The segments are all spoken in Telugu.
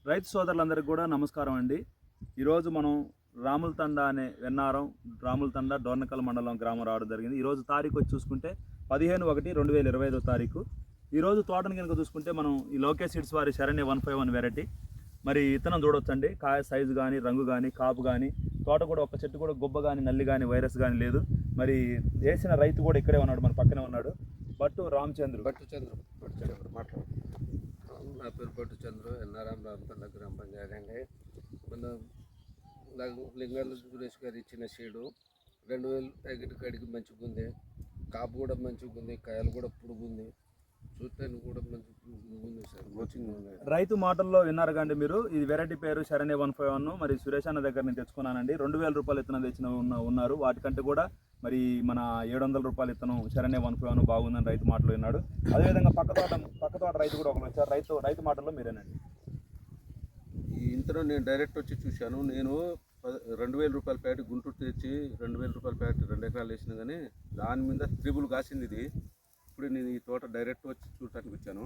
రైతు సోదరులందరికీ కూడా నమస్కారం అండి. ఈరోజు మనం రాములతండ అనే వెన్నారం రాములతండ డోర్నకల్ మండలం గ్రామం రావడం జరిగింది. ఈరోజు తారీఖు వచ్చి చూసుకుంటే 15/1/2025 తారీఖు. ఈరోజు తోటను కనుక చూసుకుంటే మనం ఈ లోకేష్ సీడ్స్ వారి శరణ్య 151 వెరైటీ మరి ఇతనం చూడవచ్చండి. కాయ సైజు కానీ రంగు కానీ కాపు కానీ తోట కూడా ఒక చెట్టు కూడా గుబ్బ కానీ నల్లి కానీ వైరస్ కానీ లేదు. మరి వేసిన రైతు కూడా ఇక్కడే ఉన్నాడు, మన పక్కనే ఉన్నాడు. బట్టు రామచంద్ర మాట్లాడు. నా పేరు బట్టు చంద్రు, ఎన్ఆర్ఎం రామతండ గ్రామ పంచాయతీ అండి. మన లింగాల సురేష్ గారు ఇచ్చిన సీడు 2000 ప్యాకెట్ కడిగి మంచిగా ఉంది. కాపు కూడా మంచిగా ఉంది, కాయలు కూడా పురుగుంది, చూడటానికి కూడా మంచిగా ఉంది సార్. మంచిగా ఉంది. రైతు మాటల్లో విన్నారు కండి మీరు. ఇది వెరైటీ పేరు శరణ్య 151. మరి సురేష్ అన్న దగ్గర నేను తెచ్చుకున్నానండి. 2000 రూపాయలు ఇత్తనం తెచ్చిన ఉన్నారు. వాటికంటే కూడా మరి మన 700 రూపాయలు ఇత్తనం శరణ్య 151 బాగుందని రైతు మాటలు విన్నాడు. అదేవిధంగా పక్క తోట రైతు కూడా ఒకరు వచ్చారు. రైతు మాటల్లో మీరేనండి. ఈ ఇంతలో నేను డైరెక్ట్ వచ్చి చూశాను. నేను 2000 రూపాయల ప్యాకెట్ గుంటూరు తెచ్చి 2000 రూపాయల ప్యాకెట్ 2 ఎకరాలు వేసిన కానీ దాని మీద త్రిబుల్ కాసింది ఇది. ఇప్పుడు నేను ఈ తోట డైరెక్ట్ వచ్చి చూడటానికి వచ్చాను.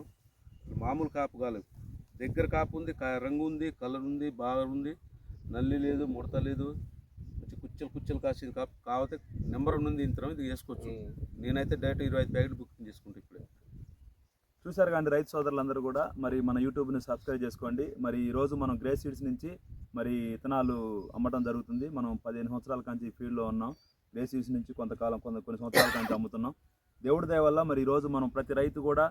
మామూలు కాపు కాలేదు, దగ్గర కాపు ఉంది, రంగు ఉంది, కలర్ ఉంది, బాగా ఉంది, నల్లి లేదు, ముడత లేదు, కుచ్చలు కాసింది కాపు. కాకపోతే నెంబర్ 1 ఉంది. ఇంతరం ఇది వేసుకోవచ్చు. నేనైతే డైరెక్ట్ 25 ప్యాకెట్ బుకింగ్ చేసుకుంటా ఇప్పుడే. చూసారు కానీ రైతు సోదరులందరూ కూడా మరి మన యూట్యూబ్ని సబ్స్క్రైబ్ చేసుకోండి. మరి ఈరోజు మనం గ్రే సీడ్స్ నుంచి మరి ఇత్తనాలు అమ్మటం జరుగుతుంది. మనం 15 సంవత్సరాల నుంచి ఫీల్డ్లో ఉన్నాం. గ్రే సీడ్స్ నుంచి కొన్ని సంవత్సరాల నుంచి అమ్ముతున్నాం. దేవుడి దయ వల్ల మరి ఈరోజు మనం ప్రతి రైతు కూడా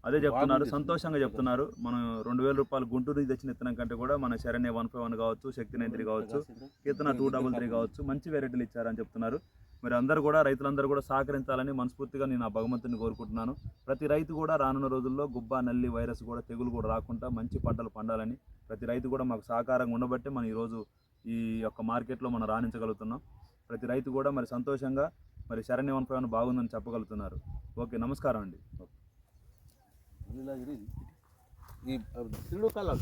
అదే చెప్తున్నారు, సంతోషంగా చెప్తున్నారు. మనం 2000 రూపాయలు గుంటూరు తెచ్చిన ఇత్తనం కంటే కూడా మన శరణ్య 151 కావచ్చు, శక్తి 93 కావచ్చు, కీర్తన 233 కావచ్చు, మంచి వెరైటీలు ఇచ్చారని చెప్తున్నారు. మరి అందరూ కూడా రైతులందరూ కూడా సహకరించాలని మనస్ఫూర్తిగా నేను ఆ భగవంతుని కోరుకుంటున్నాను. ప్రతి రైతు కూడా రానున్న రోజుల్లో గుబ్బ నల్లి వైరస్ కూడా తెగులు కూడా రాకుండా మంచి పంటలు పండాలని ప్రతి రైతు కూడా మాకు సహకారంగా ఉండబట్టే మనం ఈరోజు ఈ యొక్క మార్కెట్లో మనం రాణించగలుగుతున్నాం. ప్రతి రైతు కూడా మరి సంతోషంగా మరి శరణ్య 151 బాగుందని చెప్పగలుగుతున్నారు. ఓకే, నమస్కారం అండి. ఈ తిరుడు కాలం